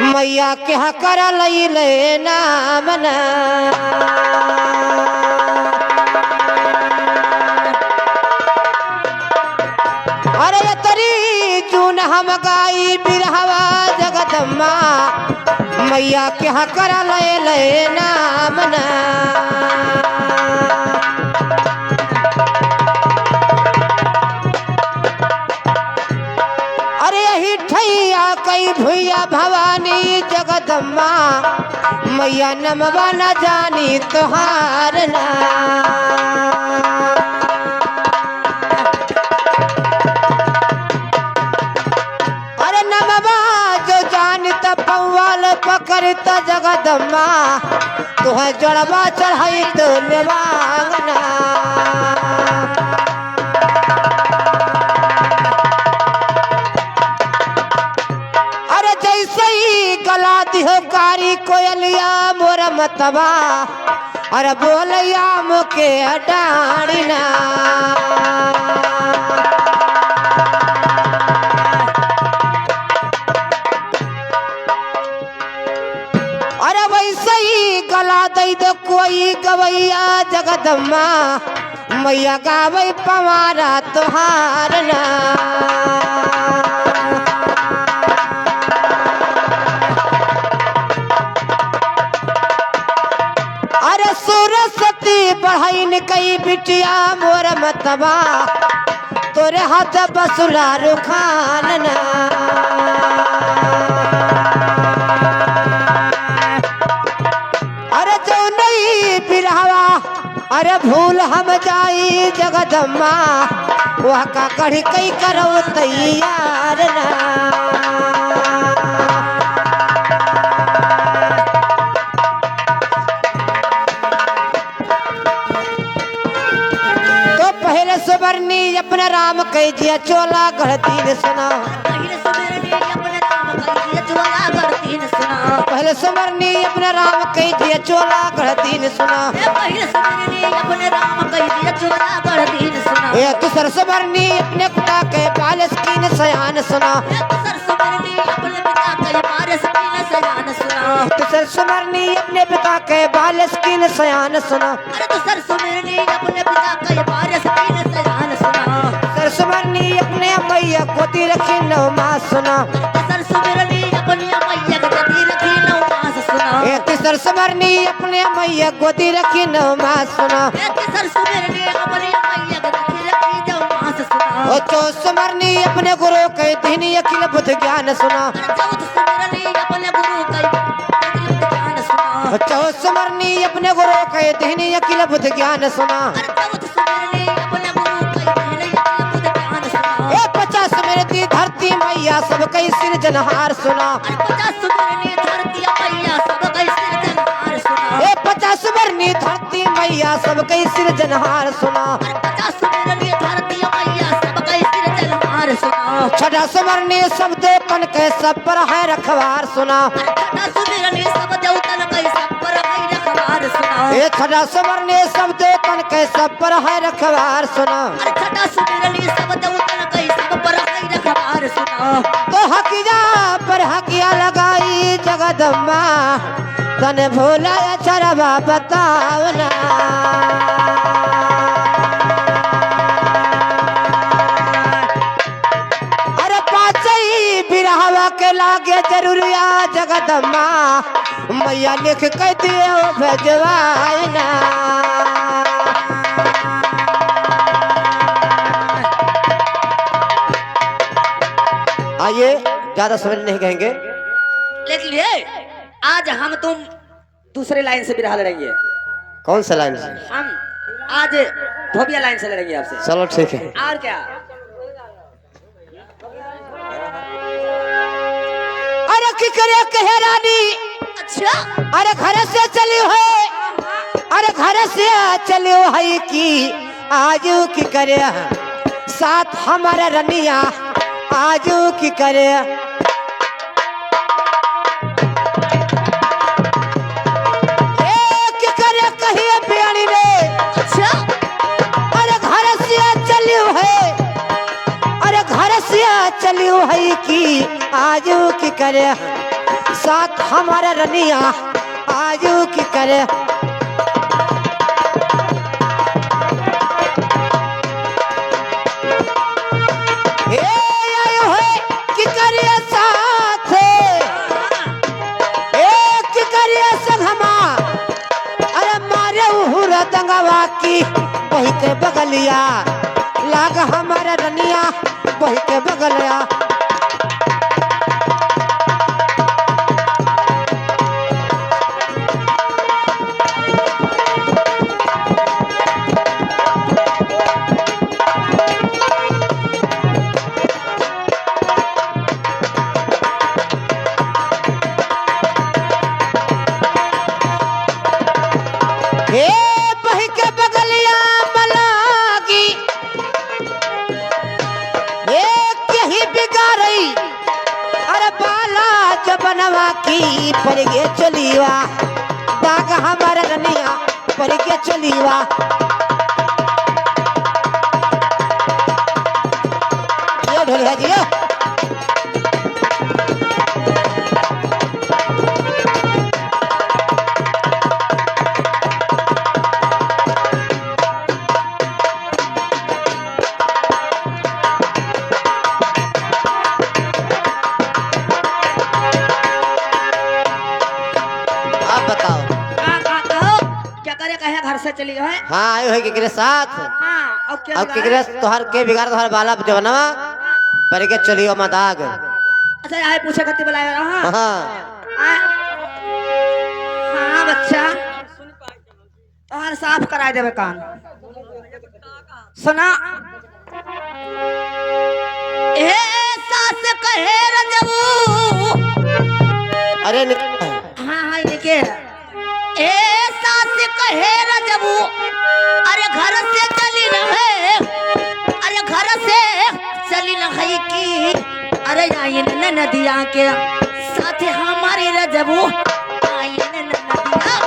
मैया क्या कर ले नामना। अरे तरी चून हम गाई बिरहवा जगदम्मा मैया क्या कर ले नामना। अरे यही ठैया कई भैया भवानी जगदम्मा मैया नमवा न जानी तुहार ना। अरे नमवा जो जानत पौवाल पकड़त जगदम्मा तुह जड़वा चढ़ाई तो निवांगना। अरे जैसे ही गला दिहो कारी कोयलिया मोर मतवा अरे बोलिया मुके डाड़ीना। अरे वैसे ही गला दई दो कोई गवैया जगदम्मा मैया गावे पवारा तुहार ना। अरे सरस्वती बढ़ाइन कई बिटिया मोर मतवा तोरे हाथ बसुला रुखान ना। अरे जो नहीं बिरहवा अरे भूल हम जाई जगदम्मा वह का कढ़ी कई करो तैयार ना। तो पहले सुबरनी अपने राम कह दिया चोला गढ़तीन सुना। पहले सुमरनी अपने राम कही दिया चोला गढ़तीन सुना। ये दूसर सुमरनी अपने पिता के बालस कीन सयान सुना। दूसर सुमरनी अपने पिता के बालस कीन सयान सुना। सर सुमरनी अपने मैया गोदी रखी नौ मास सुना। सर सुमरनी अपने मैया गोदी रखी नौ मास सुना। चौ सुमरनी अपने गुरु के दिन अखिल बुद्ध ज्ञान सुना। चौ सुमरनी अपने गुरु के दिन अखिल बुद्ध ज्ञान सुना। 50 मेरी धरती मैया सब कई सिर जनहार सुना। 50 मरनी धरती मैया सब कई सिर जनहार सुना। 6 सुमरनी सब देवतन के सब पर है रखवार सुना। 6 सुमरनी सब देवतन के सब पर है रखवार सुना। तो हकिया पर हकिया लगाई जगदम्मा तने भोला चरवा बतावना। अरे पाचई बिरहवा के लागे जरूरिया जगदम्मा मैया लिख के दियो भेजवाना। आइए ज्यादा समझ नहीं कहेंगे लेकिन आज हम तुम दूसरे लाइन से बिरहा लड़ेंगे। कौन सा लाइन से? हम आज धोबिया लाइन से लड़ेंगे आपसे। चलो ठीक है। और क्या? अरे की करे कहे रानी। अच्छा अरे घर से चली हो। अरे घर से चली है कि आजू की करे साथ हमारा रनिया आजू की करे। चलियो है कि आजू की करे साथ हमारा रनिया आजू की करे। ए आयो है कि करिए साथ, ए कि करिए संगमा, अरे मारे उहुरा दंगवा की वही के बगलिया, लाग हमारा रनिया वही के बगलिया। बही के बगलिया मलागी यही बिगाड़ी, अरे बाला जबनवा की पर गे चलीवा, दाग हमारा रनिया पर गे चलीवा। ये ढोलिया जी बताओ। क्या करे कहे घर से चली गए। हाँ आयो है के साथ। हाँ और क्या अब के तोहर के बिगाड़ तोहर बाला जवनवा पर के चलियो मदाग। अच्छा आए पूछे कति बुलाया। हाँ हाँ हाँ बच्चा तोहर साफ कराए देवे कान। सुना ए सास कहे रजबू। अरे हाँ हाँ लिखे ए सास कहे रजबू, अरे घर से चली रहे, अरे घर से चली रही की, अरे आइन न नदिया के साथ हमारी रजबू आइन न नदिया।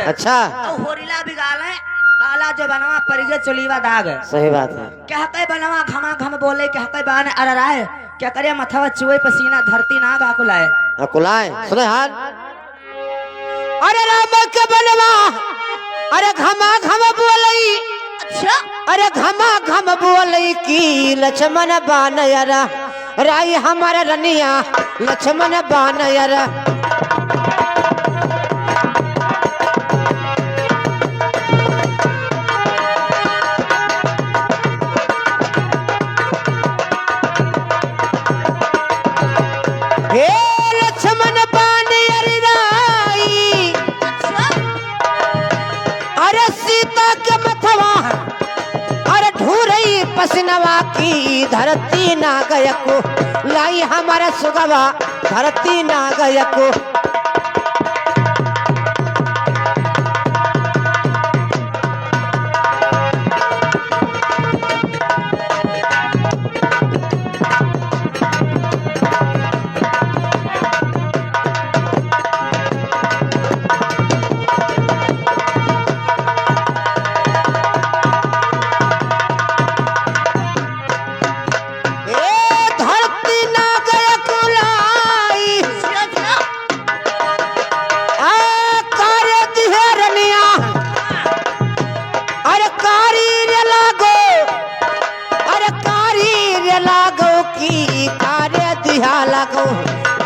अच्छा और होरिला भी गाल है बाला जो बनवा परिगे चुलीवा दाग। सही बात है। क्या कई बनवा घमा घम बोले क्या कई बाने अरराए क्या करे मथवा चुए पसीना धरती ना गाकुलाए कुलाए सुने हाल अरे राम के बनवा अरे घमा घम बोलई अच्छा अरे घमा घम बोलई की लक्ष्मण बानयरा राई हमारा रनिया लक्ष्मण बानयरा हे लक्ष्मण बानयरी राई अच्छा अरे सीता के मथवा अरे ढूरई पसनवा की धरती ना गयको लाई हमारा सुगवा धरती ना गयको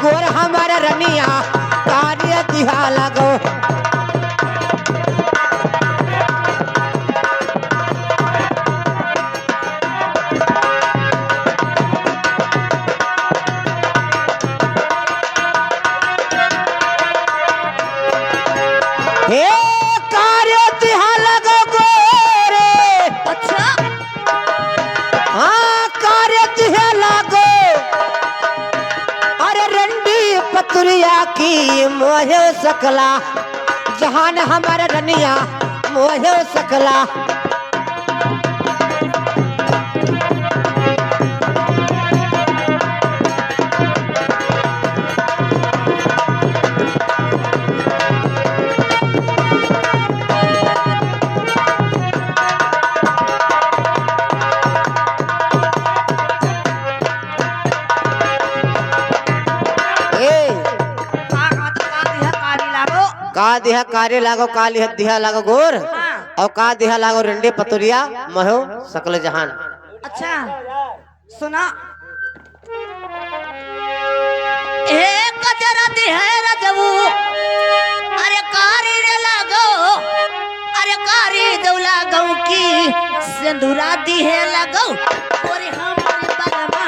गोर हमारा रनिया कार्य दिहा लगो हे कार्य दिहा लगो गोरे अच्छा हाँ कार्य दिहा लगो पतुरिया की मोहे सकला जहान हमारा रनिया मोहे सकला का दिहा कार्य लागो काली दिहा लागो गोर और का दिहा लागो रंडे पतुरिया महो सकल जहान अच्छा सुना एक जरा दिहरा जबू अरे कारी रे लागो अरे कारी दौला गौ की सिंदूरा दिहे लगो और हमारे बगमा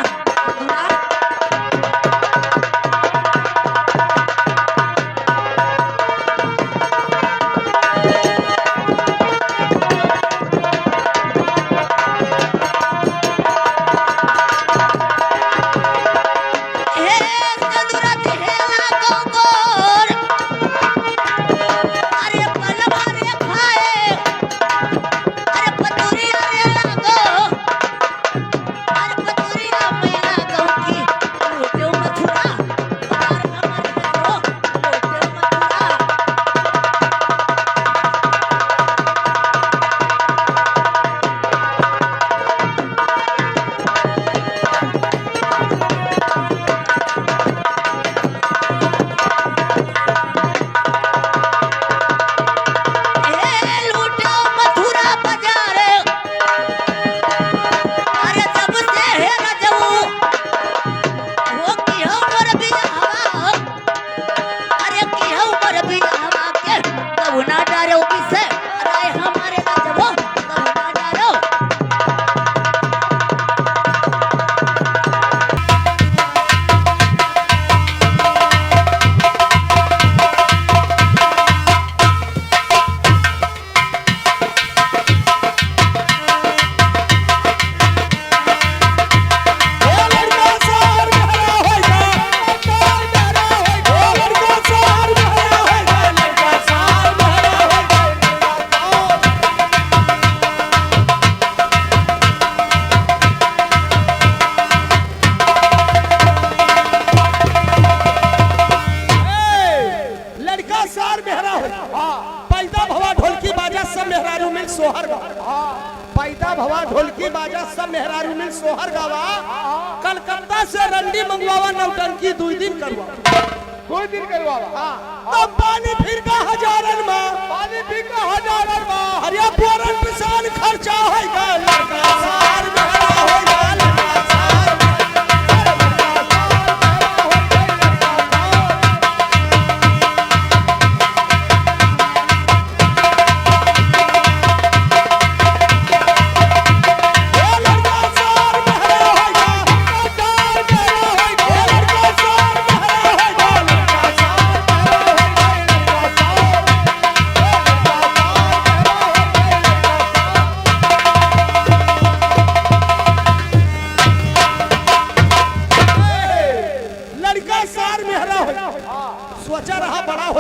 पैदा भवा ढोलकी बाजा सब मेहरारू में सोहर गावा कलकत्ता से रंडी मंगवावा नौटंकी 2 दिन करवा 2 दिन करवा। हां तब पानी फिर का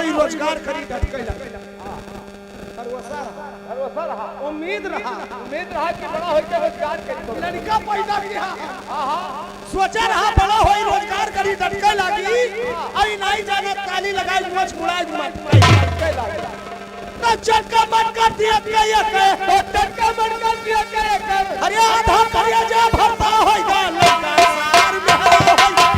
होई रोजगार करी डटके लगे उम्मीद रहा कि बड़ा होके रोजगार करी लड़का पैदा किया सोचा रहा बड़ा होई रोजगार करी डटके लगी आई नहीं जाने ताली लगाई मच मुड़ाई ना चटका मत कर दिया के चटका मत कर दिया के अरे आधा करिया जा भरता होइगा लड़का सार में होइगा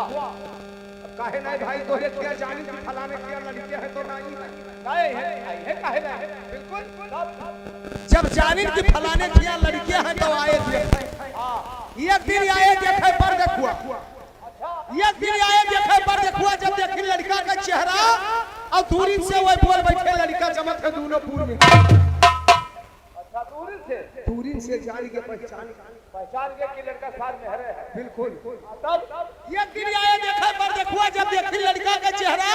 काहे नहीं भाई तोरे क्या जानी कि फलाने किया लड़के है तो नहीं है काहे नहीं बिल्कुल जब जानी कि फलाने किया लड़कियां हैं तो आए थे एक दिन आए देखे पर देखुआ एक दिन आए देखे पर देखुआ जब देखी लड़का का चेहरा और दूरी से वो बोल बैठे लड़का चमक है दोनों पूर में अच्छा दूरी से जानी के पहचान गया कि लड़का सार में है बिल्कुल तब एक दिन आए देखे पर देखुआ जब देखी लड़का का चेहरा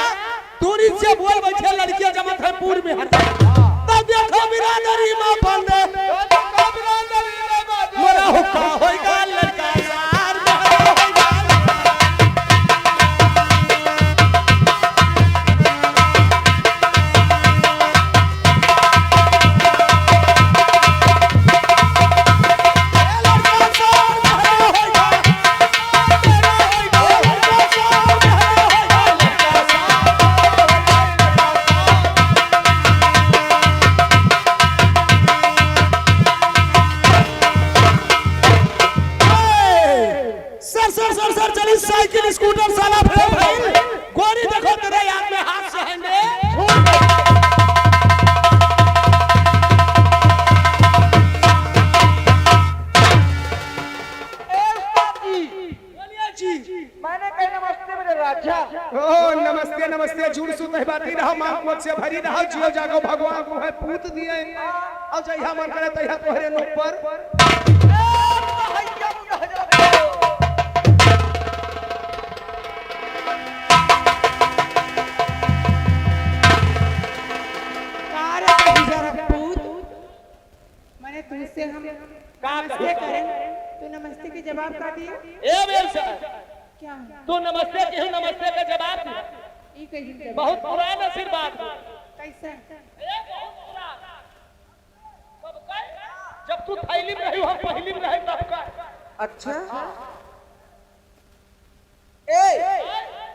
दूरी से बोल बैठे लड़कियां चमक है पूर में तब देखो बिरादरी मां बंदे मोरा हुक्का होइगा लड़का सार में होइगा सर चली साइकिल स्कूटर साला फेल भाई गोरी देखो तेरे याद में हाथ से हंडे मैंने कही नमस्ते मेरे राजा ओ नमस्ते नमस्ते जुड़ सुत है बाती रहो मां से भरी रहो जियो जागो भगवान को है पूत दिए और जइहा मन करे तइहा तोहरे नोक पर मैंने तुझसे हम नमस्ते करें तो नमस्ते के जवाब का दिया ए बेलसा क्या तू नमस्ते के नमस्ते का जवाब दे ये कहीं बहुत पुराना आशीर्वाद कैसा बहुत पुराना कब का जब तू थैली में रही हम पहली में रहे तब का अच्छा ए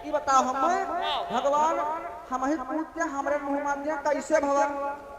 ये बताओ हम भगवान हम ही पूछते हमरे मुंह मांगे कैसे भगवान